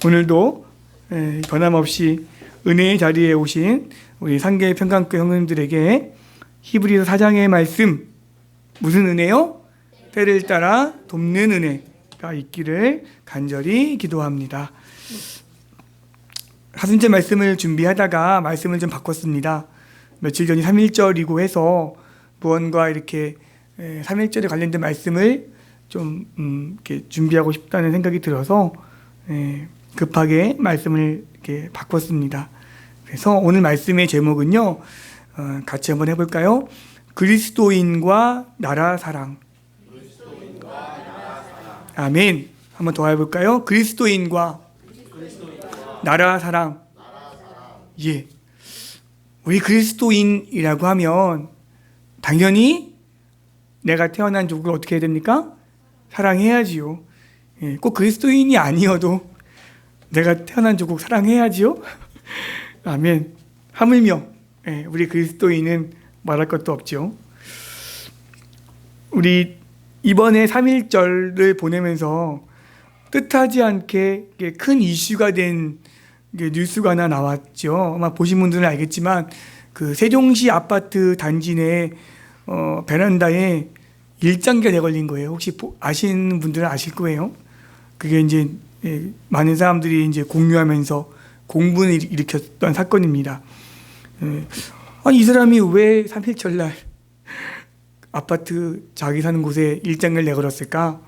오늘도 변함없이 은혜의 자리에 오신 우리 상계 평강교 형님들에게 히브리서 4장의 말씀, 무슨 은혜요? 때를 따라 돕는 은혜가 있기를 간절히 기도합니다. 사순절 말씀을 준비하다가 말씀을 좀 바꿨습니다. 며칠 전이 3.1절이고 해서 무언가 이렇게 3.1절에 관련된 말씀을 좀 이렇게 준비하고 싶다는 생각이 들어서 급하게 말씀을 이렇게 바꿨습니다. 그래서 오늘 말씀의 제목은요, 같이 한번 해볼까요? 그리스도인과 나라 사랑. 아멘. 한번 더 해볼까요? 그리스도인과 나라 사랑. 예. 우리 그리스도인이라고 하면 당연히 내가 태어난 조국을 어떻게 해야 됩니까? 사랑해야지요. 예, 꼭 그리스도인이 아니어도 내가 태어난 조국 사랑해야지요. 아멘. 하물며 우리 그리스도인은 말할 것도 없죠. 우리 이번에 3.1절을 보내면서 뜻하지 않게 큰 이슈가 된 뉴스가 하나 나왔죠. 아마 보신 분들은 알겠지만 그 세종시 아파트 단지 내 베란다에 일장기가 내걸린 거예요. 혹시 아시는 분들은 아실 거예요. 그게 이제 많은 사람들이 이제 공유하면서 공분을 일으켰던 사건입니다. 아니, 이 사람이 왜 3.1절 날 아파트 자기 사는 곳에 일장기를 내걸었을까?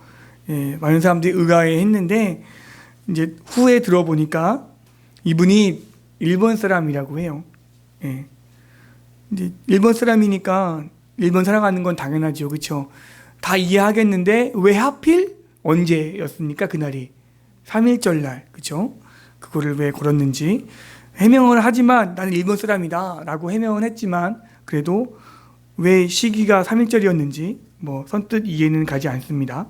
많은 사람들이 의아해했는데 이제 후에 들어보니까 이분이 일본 사람이라고 해요. 이제 일본 사람이니까 일본 사랑하는 건 당연하죠, 그렇죠? 다 이해하겠는데 왜 하필 언제였습니까? 그날이 3.1절 날, 그렇죠? 그거를 왜 걸었는지 해명을 하지만 나는 일본 사람이다라고 해명을 했지만 그래도 왜 시기가 3.1절이었는지 뭐 선뜻 이해는 가지 않습니다.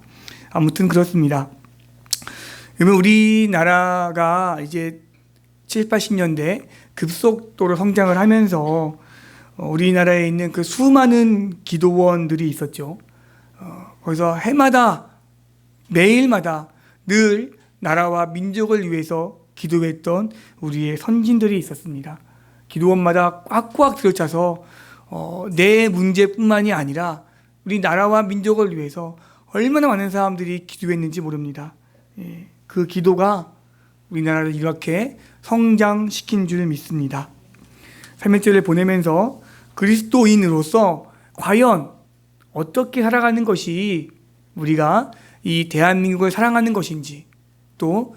아무튼 그렇습니다. 그러면 우리나라가 이제 70, 80년대 급속도로 성장을 하면서 우리나라에 있는 그 수많은 기도원들이 있었죠. 거기서 해마다 매일마다 늘 나라와 민족을 위해서 기도했던 우리의 선진들이 있었습니다. 기도원마다 꽉꽉 들어차서 내 문제뿐만이 아니라 우리 나라와 민족을 위해서 얼마나 많은 사람들이 기도했는지 모릅니다. 그 기도가 우리나라를 이렇게 성장시킨 줄 믿습니다. 3.1절을 보내면서 그리스도인으로서 과연 어떻게 살아가는 것이 우리가 이 대한민국을 사랑하는 것인지, 또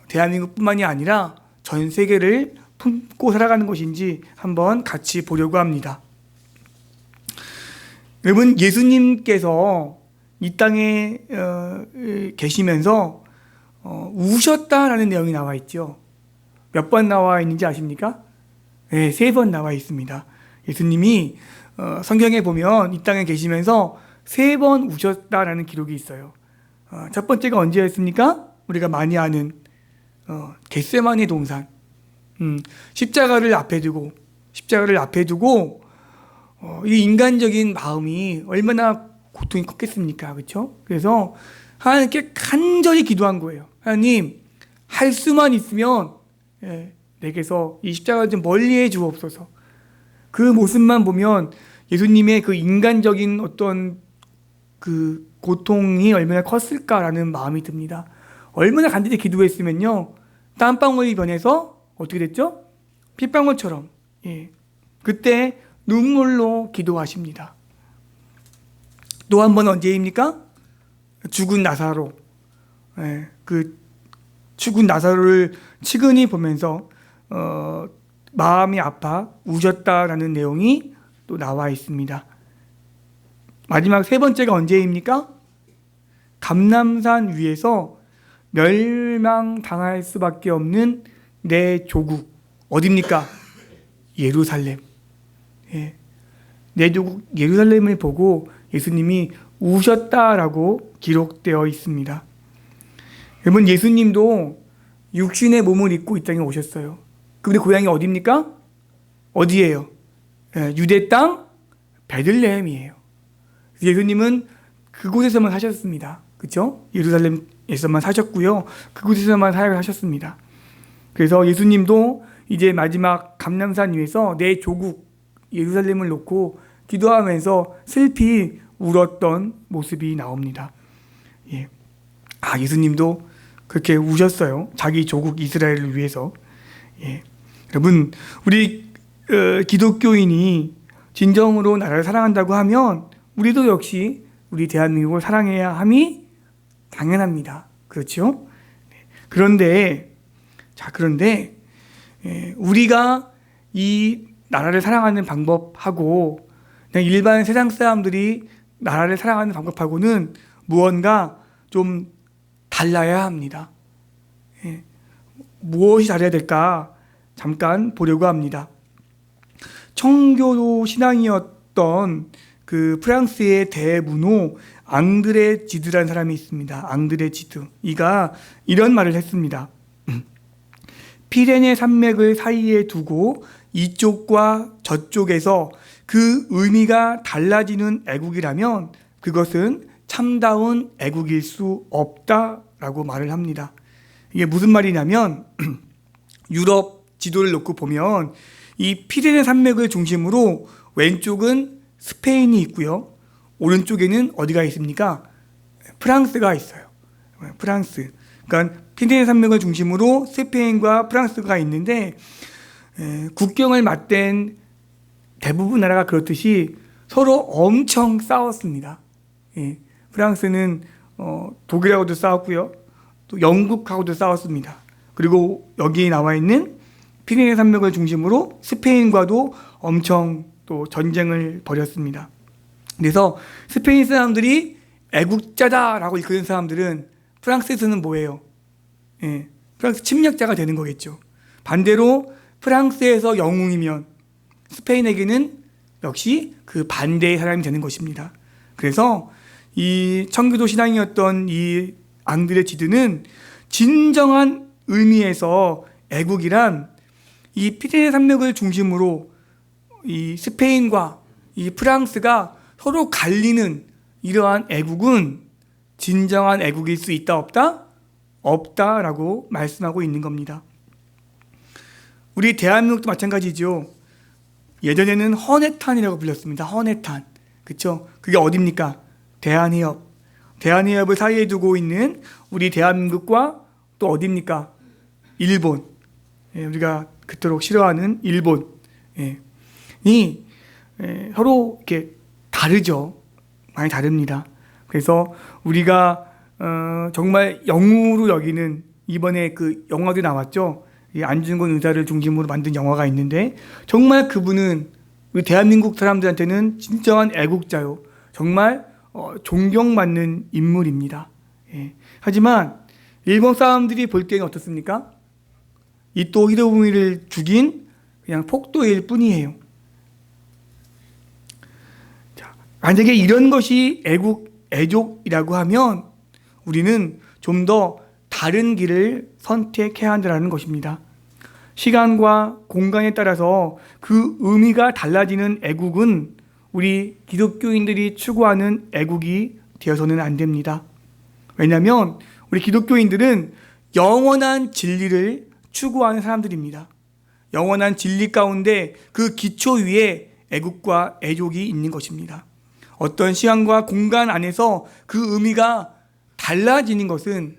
대한민국뿐만이 아니라 전 세계를 품고 살아가는 것인지 한번 같이 보려고 합니다. 여러분, 예수님께서 이 땅에 계시면서 우셨다라는 내용이 나와 있죠. 몇 번 나와 있는지 아십니까? 네, 3번 나와 있습니다. 예수님이 성경에 보면 이 땅에 계시면서 3번 우셨다라는 기록이 있어요. 첫 번째가 언제였습니까? 우리가 많이 아는 겟세마네 동산. 십자가를 앞에 두고 이 인간적인 마음이 얼마나 고통이 컸겠습니까? 그렇죠? 그래서 하나님께 간절히 기도한 거예요. 하나님, 할 수만 있으면 내게서 이 십자가를 좀 멀리해 주옵소서. 그 모습만 보면 예수님의 그 인간적인 어떤 그 고통이 얼마나 컸을까라는 마음이 듭니다. 얼마나 간절히 기도했으면요, 땀방울이 변해서 어떻게 됐죠? 핏방울처럼. 그때 눈물로 기도하십니다. 또 한 번 언제입니까? 죽은 나사로. 그 죽은 나사로를 측은히 보면서 마음이 아파 우셨다라는 내용이 또 나와 있습니다. 마지막 3번째가 언제입니까? 감람산 위에서 멸망당할 수밖에 없는 내 조국. 어디입니까? 예루살렘. 내 조국 예루살렘을 보고 예수님이 우셨다라고 기록되어 있습니다. 여러분, 예수님도 육신의 몸을 입고 이 땅에 오셨어요. 그분의 고향이 어디입니까? 어디예요? 유대 땅 베들레헴이에요. 예수님은 그곳에서만 사셨습니다. 그렇죠? 예루살렘에서만 사셨고요. 그곳에서만 사역을 하셨습니다. 그래서 예수님도 이제 마지막 감람산 위에서 내 조국 예루살렘을 놓고 기도하면서 슬피 울었던 모습이 나옵니다. 예. 예수님도 그렇게 우셨어요. 자기 조국 이스라엘을 위해서. 예. 여러분, 우리 기독교인이 진정으로 나라를 사랑한다고 하면 우리도 역시 우리 대한민국을 사랑해야 함이 당연합니다. 그렇죠? 그런데 우리가 이 나라를 사랑하는 방법하고 그냥 일반 세상 사람들이 나라를 사랑하는 방법하고는 무언가 좀 달라야 합니다. 무엇이 달라야 될까? 잠깐 보려고 합니다. 청교도 신앙이었던 그 프랑스의 대문호 앙드레 지드라는 사람이 있습니다. 앙드레 지드. 이가 이런 말을 했습니다. 피레네 산맥을 사이에 두고 이쪽과 저쪽에서 그 의미가 달라지는 애국이라면 그것은 참다운 애국일 수 없다라고 말을 합니다. 이게 무슨 말이냐면 유럽 지도를 놓고 보면 이 피레네 산맥을 중심으로 왼쪽은 스페인이 있고요. 오른쪽에는 어디가 있습니까? 프랑스가 있어요. 프랑스. 그러니까 피레네 산맥을 중심으로 스페인과 프랑스가 있는데 국경을 맞댄 대부분 나라가 그렇듯이 서로 엄청 싸웠습니다. 프랑스는 독일하고도 싸웠고요. 또 영국하고도 싸웠습니다. 그리고 여기 나와 있는 피레네 산맥을 중심으로 스페인과도 엄청 또 전쟁을 벌였습니다. 그래서 스페인 사람들이 애국자다라고 이끄는 사람들은 프랑스에서는 뭐예요? 프랑스 침략자가 되는 거겠죠. 반대로 프랑스에서 영웅이면 스페인에게는 역시 그 반대의 사람이 되는 것입니다. 그래서 이 청교도 신앙이었던 이 앙드레 지드는 진정한 의미에서 애국이란 이 피레네 산맥을 중심으로 이 스페인과 이 프랑스가 서로 갈리는 이러한 애국은 진정한 애국일 수 있다 없다? 없다라고 말씀하고 있는 겁니다. 우리 대한민국도 마찬가지죠. 예전에는 헌해탄이라고 불렸습니다. 헌해탄. 그렇죠? 그게 어디입니까? 대한해협. 대한해협을 사이에 두고 있는 우리 대한민국과 또 어디입니까? 일본. 우리가 그토록 싫어하는 일본이 서로 이렇게 다르죠. 많이 다릅니다. 그래서 우리가 정말 영웅으로 여기는 이번에 그 영화도 나왔죠. 이 안중근 의사를 중심으로 만든 영화가 있는데 정말 그분은 우리 대한민국 사람들한테는 진정한 애국자요. 정말 존경받는 인물입니다. 하지만 일본 사람들이 볼 때는 어떻습니까? 이토 히로부미를 죽인 그냥 폭도일 뿐이에요. 자, 만약에 이런 것이 애족이라고 하면 우리는 좀 더 다른 길을 선택해야 한다는 것입니다. 시간과 공간에 따라서 그 의미가 달라지는 애국은 우리 기독교인들이 추구하는 애국이 되어서는 안 됩니다. 왜냐하면 우리 기독교인들은 영원한 진리를 추구하는 사람들입니다. 영원한 진리 가운데 그 기초 위에 애국과 애족이 있는 것입니다. 어떤 시간과 공간 안에서 그 의미가 달라지는 것은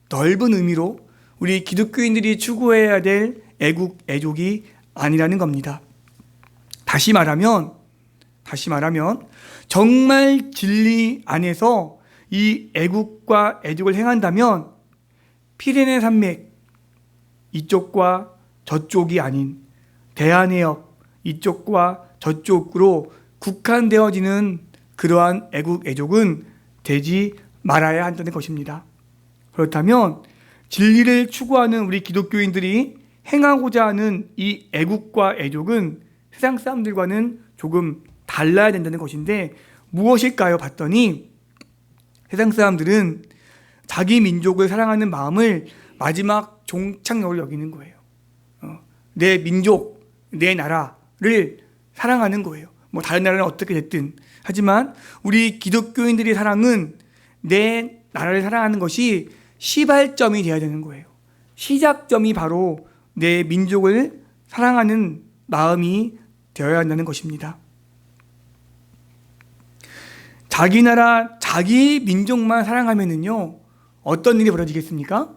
넓은 의미로 우리 기독교인들이 추구해야 될 애국, 애족이 아니라는 겁니다. 다시 말하면 정말 진리 안에서 이 애국과 애족을 행한다면 피레네 산맥 이쪽과 저쪽이 아닌 대한해협 이쪽과 저쪽으로 국한되어지는 그러한 애국, 애족은 되지 말아야 한다는 것입니다. 그렇다면 진리를 추구하는 우리 기독교인들이 행하고자 하는 이 애국과 애족은 세상 사람들과는 조금 달라야 된다는 것인데 무엇일까요? 봤더니 세상 사람들은 자기 민족을 사랑하는 마음을 마지막 종착역을 여기는 거예요. 내 민족, 내 나라를 사랑하는 거예요. 뭐 다른 나라는 어떻게 됐든. 하지만 우리 기독교인들의 사랑은 내 나라를 사랑하는 것이 시발점이 되어야 되는 거예요. 시작점이 바로 내 민족을 사랑하는 마음이 되어야 한다는 것입니다. 자기 나라, 자기 민족만 사랑하면은요, 어떤 일이 벌어지겠습니까?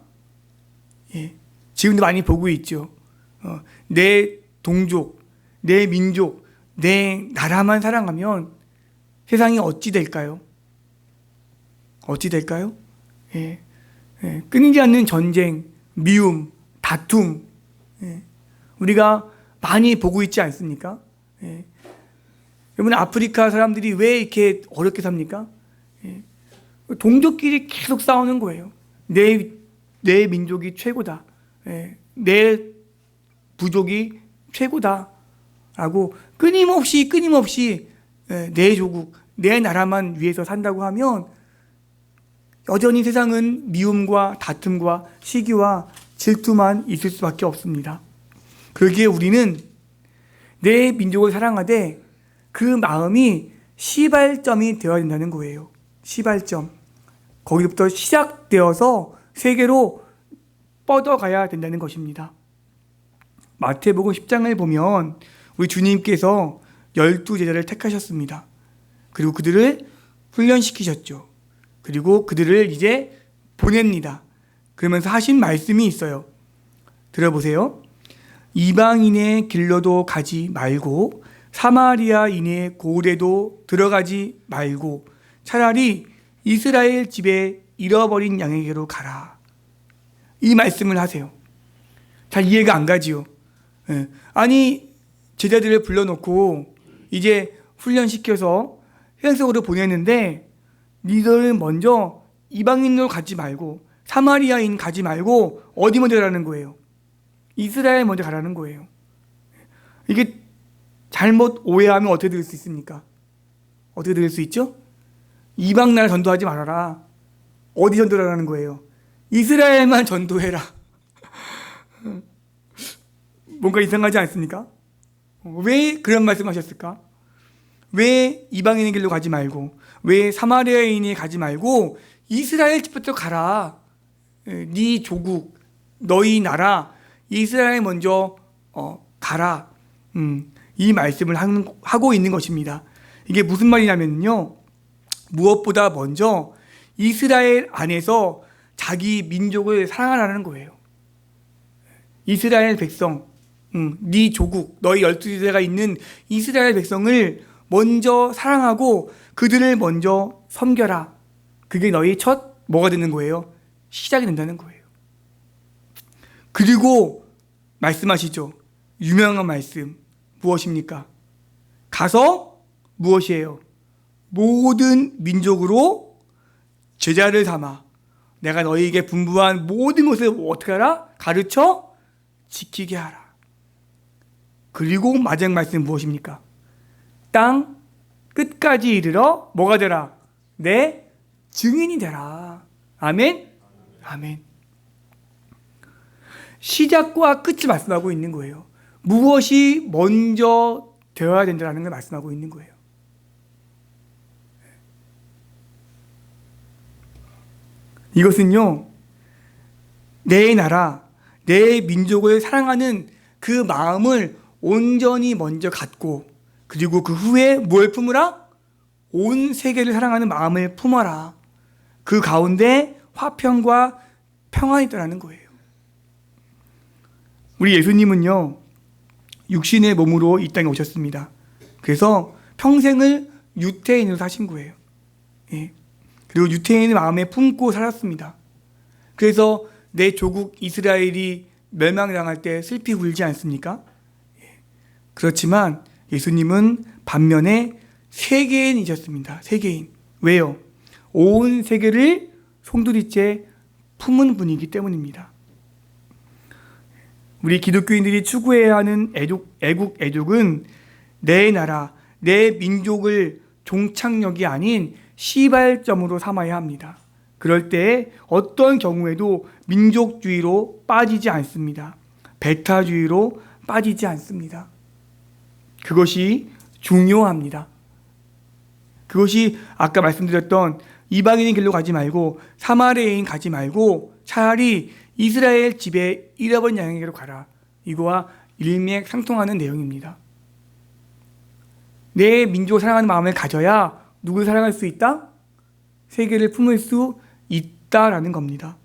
예, 지금도 많이 보고 있죠. 내 동족, 내 민족, 내 나라만 사랑하면 세상이 어찌 될까요? 어찌 될까요? 예, 끊이지 않는 전쟁, 미움, 다툼, 우리가 많이 보고 있지 않습니까? 여러분, 아프리카 사람들이 왜 이렇게 어렵게 삽니까? 동족끼리 계속 싸우는 거예요. 내 민족이 최고다. 내 부족이 최고다. 라고 끊임없이 내 조국, 내 나라만 위해서 산다고 하면 여전히 세상은 미움과 다툼과 시기와 질투만 있을 수밖에 없습니다. 그러기에 우리는 내 민족을 사랑하되 그 마음이 시발점이 되어야 된다는 거예요. 시발점. 거기부터 시작되어서 세계로 뻗어가야 된다는 것입니다. 마태복음 10장을 보면 우리 주님께서 12제자를 택하셨습니다. 그리고 그들을 훈련시키셨죠. 그리고 그들을 이제 보냅니다. 그러면서 하신 말씀이 있어요. 들어보세요. 이방인의 길로도 가지 말고 사마리아인의 고을에도 들어가지 말고 차라리 이스라엘 집에 잃어버린 양에게로 가라. 이 말씀을 하세요. 잘 이해가 안 가지요. 아니, 제자들을 불러놓고 이제 훈련시켜서 세상 속으로 보내는데 니들은 먼저 이방인으로 가지 말고 사마리아인 가지 말고 어디 먼저 가라는 거예요? 이스라엘 먼저 가라는 거예요. 이게 잘못 오해하면 어떻게 들을 수 있습니까? 어떻게 들을 수 있죠? 이방 나라 전도하지 말아라. 어디 전도하라는 거예요? 이스라엘만 전도해라. 뭔가 이상하지 않습니까? 왜 그런 말씀하셨을까? 왜 이방인의 길로 가지 말고, 왜 사마리아인이 가지 말고 이스라엘 집부터 가라. 네 조국, 너희 나라 이스라엘 먼저 가라. 이 말씀을 하고 있는 것입니다. 이게 무슨 말이냐면요, 무엇보다 먼저 이스라엘 안에서 자기 민족을 사랑하라는 거예요. 이스라엘 백성, 네 조국, 너희 12제자가 있는 이스라엘 백성을 먼저 사랑하고 그들을 먼저 섬겨라. 그게 너희 첫 뭐가 되는 거예요? 시작이 된다는 거예요. 그리고 말씀하시죠. 유명한 말씀 무엇입니까? 가서 무엇이에요? 모든 민족으로 제자를 삼아 내가 너희에게 분부한 모든 것을 어떻게 하라? 가르쳐 지키게 하라. 그리고 마지막 말씀 무엇입니까? 땅 끝까지 이르러 뭐가 되라? 내 증인이 되라. 아멘? 아멘. 시작과 끝을 말씀하고 있는 거예요. 무엇이 먼저 되어야 된다는 걸 말씀하고 있는 거예요. 이것은요, 내 나라, 내 민족을 사랑하는 그 마음을 온전히 먼저 갖고, 그리고 그 후에 뭘 품으라? 온 세계를 사랑하는 마음을 품어라. 그 가운데 화평과 평안이 있다는 거예요. 우리 예수님은요, 육신의 몸으로 이 땅에 오셨습니다. 그래서 평생을 유태인으로 사신 거예요. 예. 그리고 유태인의 마음에 품고 살았습니다. 그래서 내 조국 이스라엘이 멸망당할 때 슬피 울지 않습니까? 예. 그렇지만 예수님은 반면에 세계인이셨습니다. 세계인. 왜요? 온 세계를 송두리째 품은 분이기 때문입니다. 우리 기독교인들이 추구해야 하는 애국은 내 나라, 내 민족을 종착역이 아닌 시발점으로 삼아야 합니다. 그럴 때 어떤 경우에도 민족주의로 빠지지 않습니다. 배타주의로 빠지지 않습니다. 그것이 중요합니다. 그것이 아까 말씀드렸던 이방인의 길로 가지 말고 사마리아인 가지 말고 차라리 이스라엘 집에 잃어버린 양에게로 가라. 이거와 일맥상통하는 내용입니다. 내 민족을 사랑하는 마음을 가져야 누구를 사랑할 수 있다? 세계를 품을 수 있다라는 겁니다.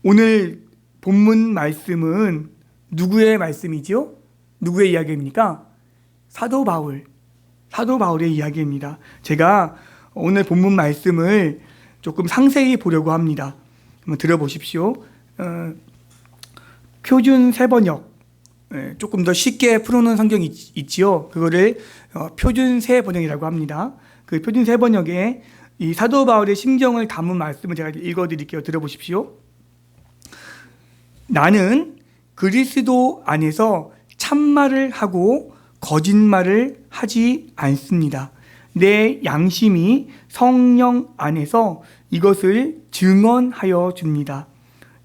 오늘 본문 말씀은 누구의 말씀이죠? 누구의 이야기입니까? 사도 바울의 이야기입니다. 제가 오늘 본문 말씀을 조금 상세히 보려고 합니다. 한번 들어보십시오. 표준 세번역, 조금 더 쉽게 풀어놓은 성경이 있지요. 그거를 표준 세번역이라고 합니다. 그 표준 세번역에 이 사도 바울의 심정을 담은 말씀을 제가 읽어드릴게요. 들어보십시오. 나는 그리스도 안에서 참말을 하고 거짓말을 하지 않습니다. 내 양심이 성령 안에서 이것을 증언하여 줍니다.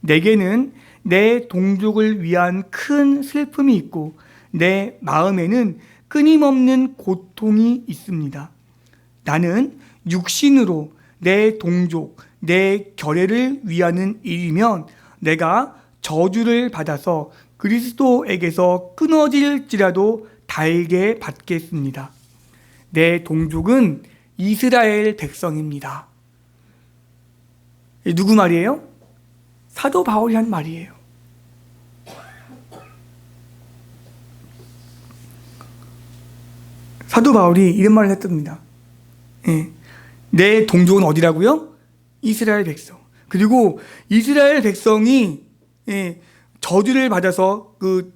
내게는 내 동족을 위한 큰 슬픔이 있고 내 마음에는 끊임없는 고통이 있습니다. 나는 육신으로 내 동족, 내 결례를 위하는 일이면 내가 저주를 받아서 그리스도에게서 끊어질지라도 달게 받겠습니다. 내 동족은 이스라엘 백성입니다. 누구 말이에요? 사도 바울이 한 말이에요. 사도 바울이 이런 말을 했답니다. 내 동족은 어디라고요? 이스라엘 백성. 그리고 이스라엘 백성이 저주를 받아서 그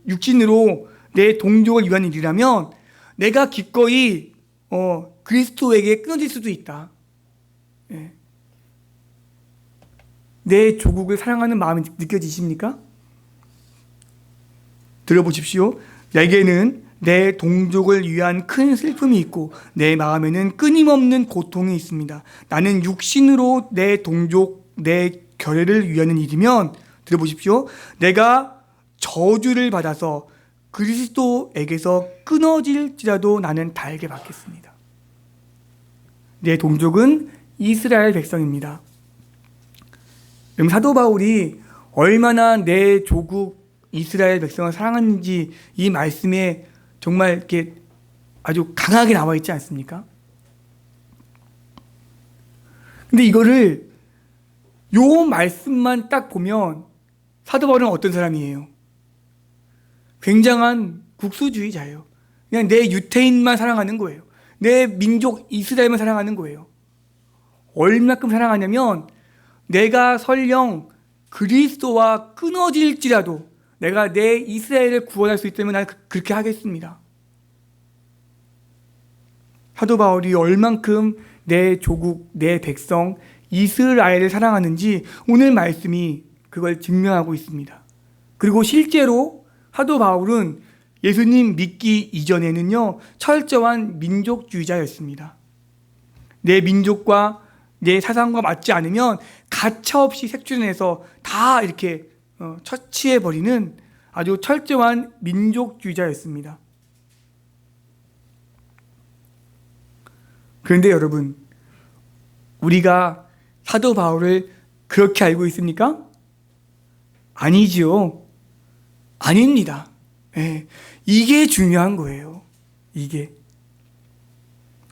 육신으로 내 동족을 위한 일이라면 내가 기꺼이 그리스도에게 끊어질 수도 있다. 내 조국을 사랑하는 마음이 느껴지십니까? 들어보십시오. 내게는 내 동족을 위한 큰 슬픔이 있고 내 마음에는 끊임없는 고통이 있습니다. 나는 육신으로 내 동족, 내 결례를 위하는 일이면 들어보십시오. 내가 저주를 받아서 그리스도에게서 끊어질지라도 나는 달게 받겠습니다. 내 동족은 이스라엘 백성입니다. 그럼 사도 바울이 얼마나 내 조국 이스라엘 백성을 사랑하는지 이 말씀에 정말 이렇게 아주 강하게 나와 있지 않습니까? 근데 이거를 요 말씀만 딱 보면 사도 바울은 어떤 사람이에요? 굉장한 국수주의자예요. 그냥 내 유태인만 사랑하는 거예요. 내 민족 이스라엘만 사랑하는 거예요. 얼마큼 사랑하냐면 내가 설령 그리스도와 끊어질지라도 내가 내 이스라엘을 구원할 수 있다면 나는 그렇게 하겠습니다. 사도 바울이 얼만큼 내 조국, 내 백성 이스라엘을 사랑하는지 오늘 말씀이 그걸 증명하고 있습니다. 그리고 실제로 사도 바울은 예수님 믿기 이전에는요 철저한 민족주의자였습니다. 내 민족과 내 사상과 맞지 않으면 가차없이 색출해서 다 이렇게 처치해버리는 아주 철저한 민족주의자였습니다. 그런데 여러분, 우리가 사도 바울을 그렇게 알고 있습니까? 아니지요. 아닙니다. 이게 중요한 거예요. 이게.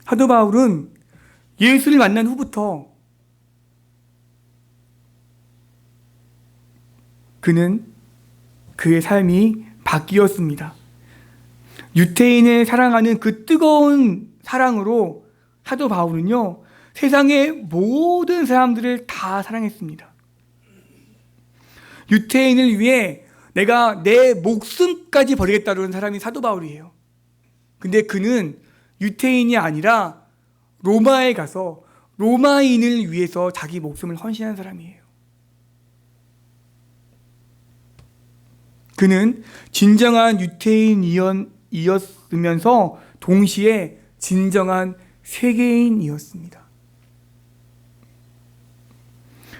사도 바울은 예수를 만난 후부터 그는 그의 삶이 바뀌었습니다. 유태인을 사랑하는 그 뜨거운 사랑으로 사도 바울은요 세상의 모든 사람들을 다 사랑했습니다. 유태인을 위해 내가 내 목숨까지 버리겠다는 사람이 사도 바울이에요. 근데 그는 유태인이 아니라 로마에 가서 로마인을 위해서 자기 목숨을 헌신한 사람이에요. 그는 진정한 유태인이었으면서 동시에 진정한 세계인이었습니다.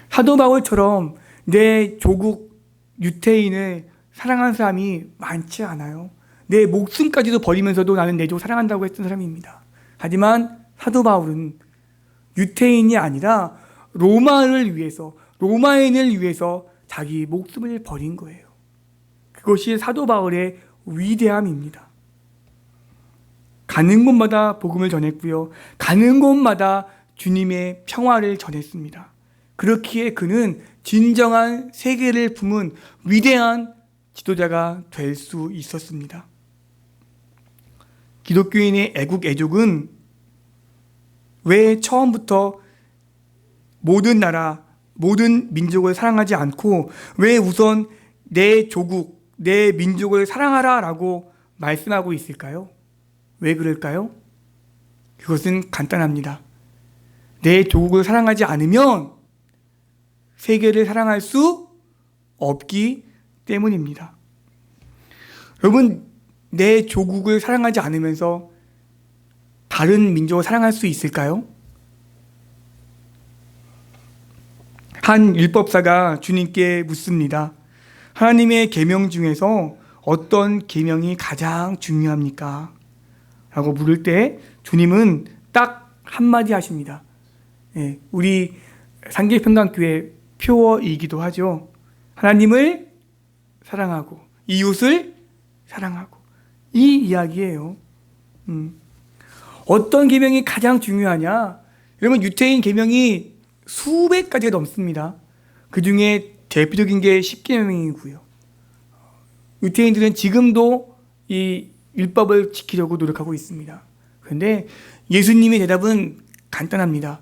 사도 바울처럼 내 조국 유태인을 사랑하는 사람이 많지 않아요. 내 목숨까지도 버리면서도 나는 내 조국 사랑한다고 했던 사람입니다. 하지만 사도 바울은 유태인이 아니라 로마인을 위해서 자기 목숨을 버린 거예요. 그것이 사도 바울의 위대함입니다. 가는 곳마다 복음을 전했고요. 가는 곳마다 주님의 평화를 전했습니다. 그렇기에 그는 진정한 세계를 품은 위대한 지도자가 될 수 있었습니다. 기독교인의 애국 애족은 왜 처음부터 모든 나라, 모든 민족을 사랑하지 않고 왜 우선 내 조국, 내 민족을 사랑하라 라고 말씀하고 있을까요? 왜 그럴까요? 그것은 간단합니다. 내 조국을 사랑하지 않으면 세계를 사랑할 수 없기 때문입니다. 여러분, 내 조국을 사랑하지 않으면서 다른 민족을 사랑할 수 있을까요? 한 율법사가 주님께 묻습니다. 하나님의 계명 중에서 어떤 계명이 가장 중요합니까? 라고 물을 때 주님은 딱 한마디 하십니다. 우리 상계평강교회 표어이기도 하죠. 하나님을 사랑하고 이웃을 사랑하고, 이 이야기예요. 어떤 계명이 가장 중요하냐? 여러분, 유태인 계명이 수백 가지가 넘습니다. 그 중에 대표적인 게 10계명이고요. 유태인들은 지금도 이 율법을 지키려고 노력하고 있습니다. 그런데 예수님의 대답은 간단합니다.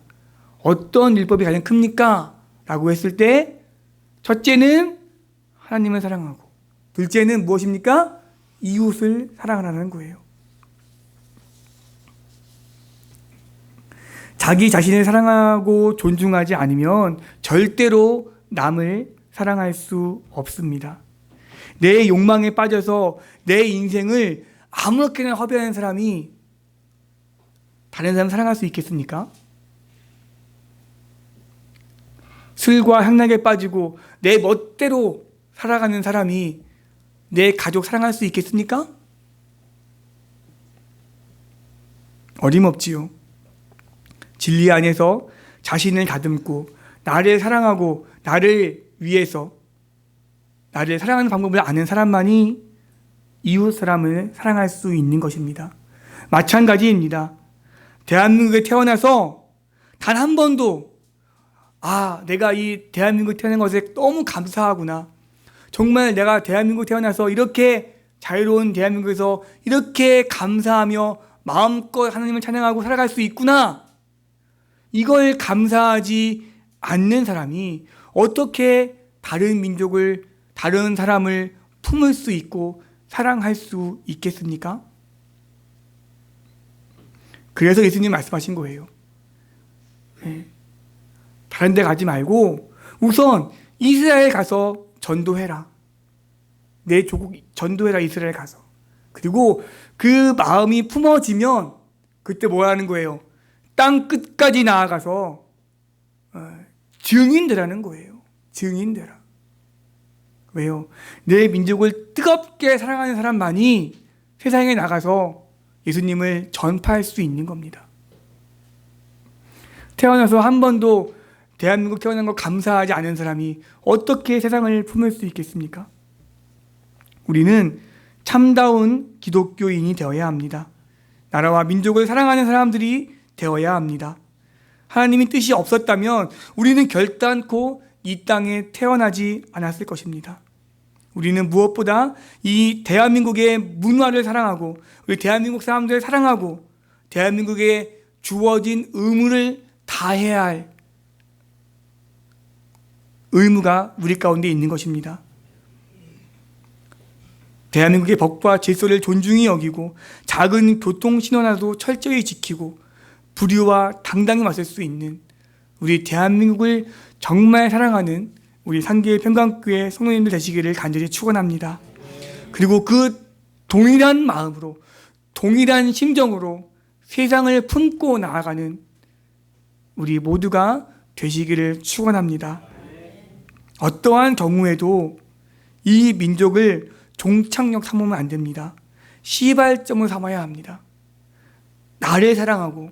어떤 율법이 가장 큽니까? 라고 했을 때 첫째는 하나님을 사랑하고, 둘째는 무엇입니까? 이웃을 사랑하라는 거예요. 자기 자신을 사랑하고 존중하지 않으면 절대로 남을 사랑할 수 없습니다. 내 욕망에 빠져서 내 인생을 아무렇게나 허비하는 사람이 다른 사람 사랑할 수 있겠습니까? 술과 향락에 빠지고 내 멋대로 살아가는 사람이 내 가족 사랑할 수 있겠습니까? 어림없지요. 진리 안에서 자신을 다듬고 나를 사랑하고 나를 위해서 나를 사랑하는 방법을 아는 사람만이 이웃 사람을 사랑할 수 있는 것입니다. 마찬가지입니다. 대한민국에 태어나서 단 한 번도 내가 이 대한민국에 태어난 것에 너무 감사하구나. 정말 내가 대한민국에 태어나서 이렇게 자유로운 대한민국에서 이렇게 감사하며 마음껏 하나님을 찬양하고 살아갈 수 있구나. 이걸 감사하지 않는 사람이 어떻게 다른 민족을, 다른 사람을 품을 수 있고 사랑할 수 있겠습니까? 그래서 예수님 말씀하신 거예요. 다른 데 가지 말고 우선 이스라엘 가서 전도해라. 내 조국 전도해라, 이스라엘 가서. 그리고 그 마음이 품어지면 그때 뭐 하는 거예요? 땅 끝까지 나아가서 증인되라는 거예요. 증인되라. 왜요? 내 민족을 뜨겁게 사랑하는 사람만이 세상에 나가서 예수님을 전파할 수 있는 겁니다. 태어나서 한 번도 대한민국 태어난 거 감사하지 않은 사람이 어떻게 세상을 품을 수 있겠습니까? 우리는 참다운 기독교인이 되어야 합니다. 나라와 민족을 사랑하는 사람들이 되어야 합니다. 하나님의 뜻이 없었다면 우리는 결단코 이 땅에 태어나지 않았을 것입니다. 우리는 무엇보다 이 대한민국의 문화를 사랑하고 우리 대한민국 사람들을 사랑하고 대한민국에 주어진 의무를 다해야 할 의무가 우리 가운데 있는 것입니다. 대한민국의 법과 질서를 존중히 여기고 작은 교통신호라도 철저히 지키고 불의와 당당히 맞설 수 있는 우리 대한민국을 정말 사랑하는 우리 상계평강교회 성도님들 되시기를 간절히 축원합니다. 그리고 그 동일한 마음으로, 동일한 심정으로 세상을 품고 나아가는 우리 모두가 되시기를 축원합니다. 어떠한 경우에도 이 민족을 종착역 삼으면 안 됩니다. 시발점을 삼아야 합니다. 나를 사랑하고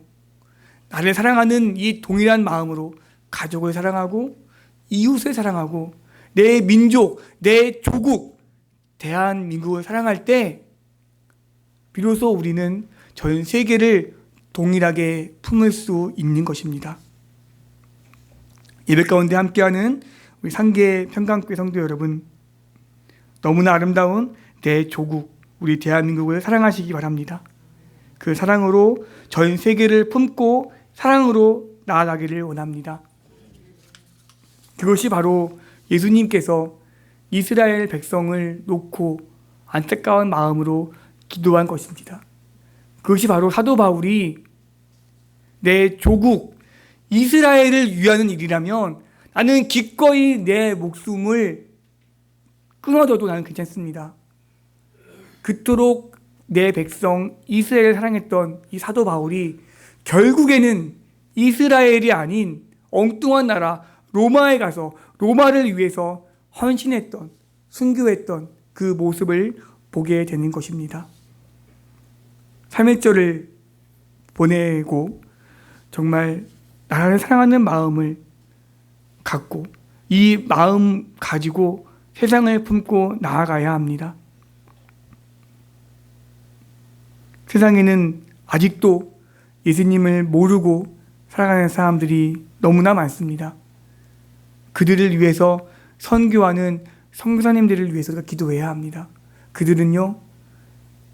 나를 사랑하는 이 동일한 마음으로 가족을 사랑하고 이웃을 사랑하고 내 민족, 내 조국, 대한민국을 사랑할 때 비로소 우리는 전 세계를 동일하게 품을 수 있는 것입니다. 예배 가운데 함께하는 우리 상계 평강교회 성도 여러분, 너무나 아름다운 내 조국, 우리 대한민국을 사랑하시기 바랍니다. 그 사랑으로 전 세계를 품고 사랑으로 나아가기를 원합니다. 그것이 바로 예수님께서 이스라엘 백성을 놓고 안타까운 마음으로 기도한 것입니다. 그것이 바로 사도 바울이 내 조국 이스라엘을 위하는 일이라면 나는 기꺼이 내 목숨을 끊어져도 나는 괜찮습니다. 그토록 내 백성 이스라엘을 사랑했던 이 사도 바울이 결국에는 이스라엘이 아닌 엉뚱한 나라 로마에 가서 로마를 위해서 헌신했던, 순교했던 그 모습을 보게 되는 것입니다. 3.1절을 보내고 정말 나라를 사랑하는 마음을 갖고 이 마음 가지고 세상을 품고 나아가야 합니다. 세상에는 아직도 예수님을 모르고 살아가는 사람들이 너무나 많습니다. 그들을 위해서 선교하는 선교사님들을 위해서 기도해야 합니다. 그들은요,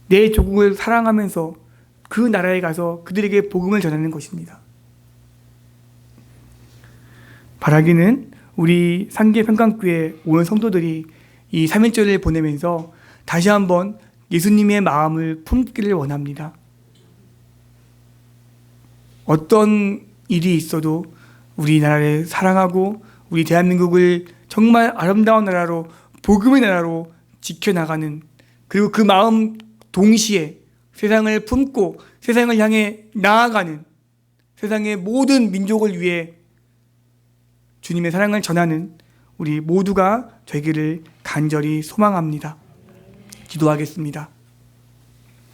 내 조국을 사랑하면서 그 나라에 가서 그들에게 복음을 전하는 것입니다. 바라기는 우리 상계 평강교회 온 성도들이 이 3.1절을 보내면서 다시 한번 예수님의 마음을 품기를 원합니다. 어떤 일이 있어도 우리나라를 사랑하고 우리 대한민국을 정말 아름다운 나라로, 복음의 나라로 지켜나가는, 그리고 그 마음 동시에 세상을 품고 세상을 향해 나아가는, 세상의 모든 민족을 위해 주님의 사랑을 전하는 우리 모두가 되기를 간절히 소망합니다. 기도하겠습니다.